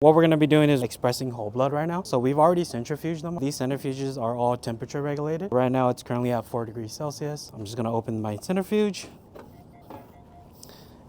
What we're going to be doing is expressing whole blood right now. So we've already centrifuged them. These centrifuges are all temperature regulated. Right now it's currently at 4 degrees Celsius. I'm just going to open my centrifuge.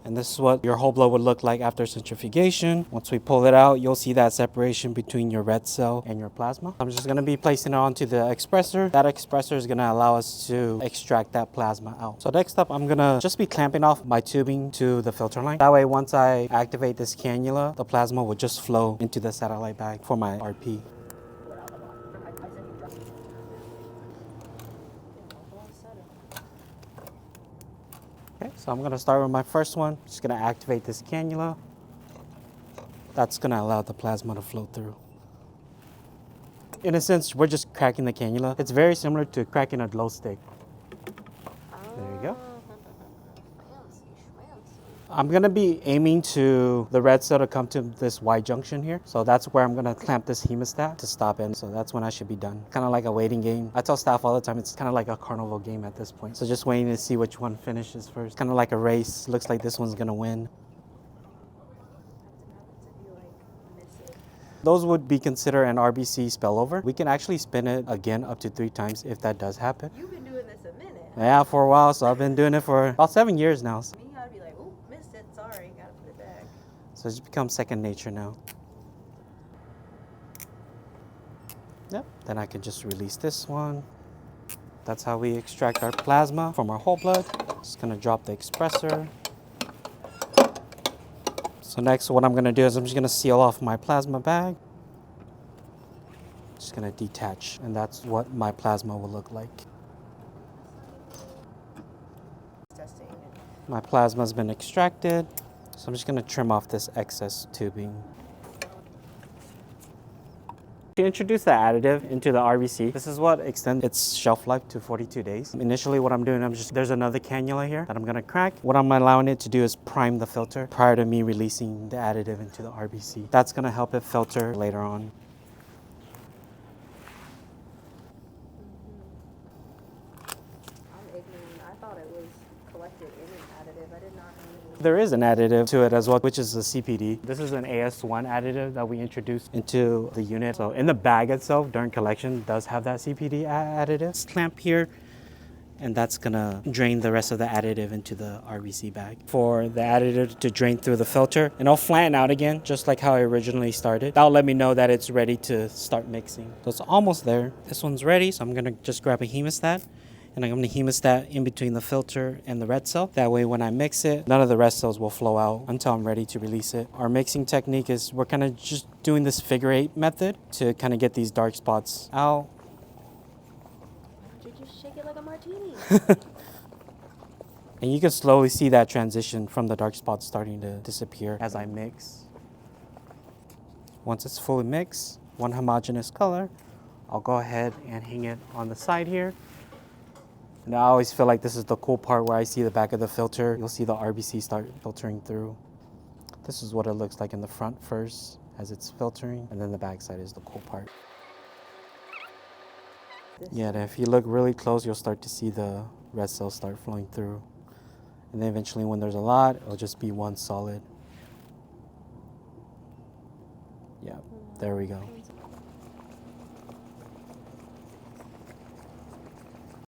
And this is what your whole blood would look like after centrifugation. Once we pull it out, you'll see that separation between your red cell and your plasma. I'm just gonna be placing it onto the expressor. That expressor is gonna allow us to extract that plasma out. So next up, I'm gonna just be clamping off my tubing to the filter line. That way, once I activate this cannula, the plasma will just flow into the satellite bag for my RP. Okay, so I'm going to start with my first one. Just going to activate this cannula. That's going to allow the plasma to flow through. In a sense, we're just cracking the cannula. It's very similar to cracking a glow stick. There you go. I'm going to be aiming to the red cell to come to this Y junction here. So that's where I'm going to clamp this hemostat to stop it. So that's when I should be done. Kind of like a waiting game. I tell staff all the time, it's kind of like a carnival game at this point. So just waiting to see which one finishes first. Kind of like a race. Looks like this one's going to win. Those would be considered an RBC spillover. We can actually spin it again up to 3 times if that does happen. You've been doing this a minute. Yeah, for a while. So I've been doing it for about 7 years now. So it's become second nature now. Yep, then I can just release this one. That's how we extract our plasma from our whole blood. Just gonna drop the expressor. So next what I'm gonna do is I'm just gonna seal off my plasma bag. Just gonna detach, and that's what my plasma will look like. My plasma's been extracted. So I'm just going to trim off this excess tubing. To introduce the additive into the RBC, this is what extends its shelf life to 42 days. Initially what I'm doing, there's another cannula here that I'm going to crack. What I'm allowing it to do is prime the filter prior to me releasing the additive into the RBC. That's going to help it filter later on. There is an additive to it as well, which is a CPD. This is an AS1 additive that we introduced into the unit. So in the bag itself, during collection, does have that CPD additive. It's clamped here, and that's gonna drain the rest of the additive into the RBC bag. For the additive to drain through the filter, and it'll flatten out again, just like how I originally started. That'll let me know that it's ready to start mixing. So it's almost there. This one's ready, so I'm gonna just grab a hemostat. And I'm going to hemostat in between the filter and the red cell. That way when I mix it, none of the red cells will flow out until I'm ready to release it. Our mixing technique is we're kind of just doing this figure 8 method to kind of get these dark spots out. Why don't you just shake it like a martini? And you can slowly see that transition from the dark spots starting to disappear as I mix. Once it's fully mixed, one homogeneous color, I'll go ahead and hang it on the side here. And I always feel like this is the cool part where I see the back of the filter. You'll see the RBC start filtering through. This is what it looks like in the front first as it's filtering, and then the back side is the cool part. Yeah, if you look really close, you'll start to see the red cells start flowing through. And then eventually when there's a lot, it'll just be one solid. Yeah, there we go.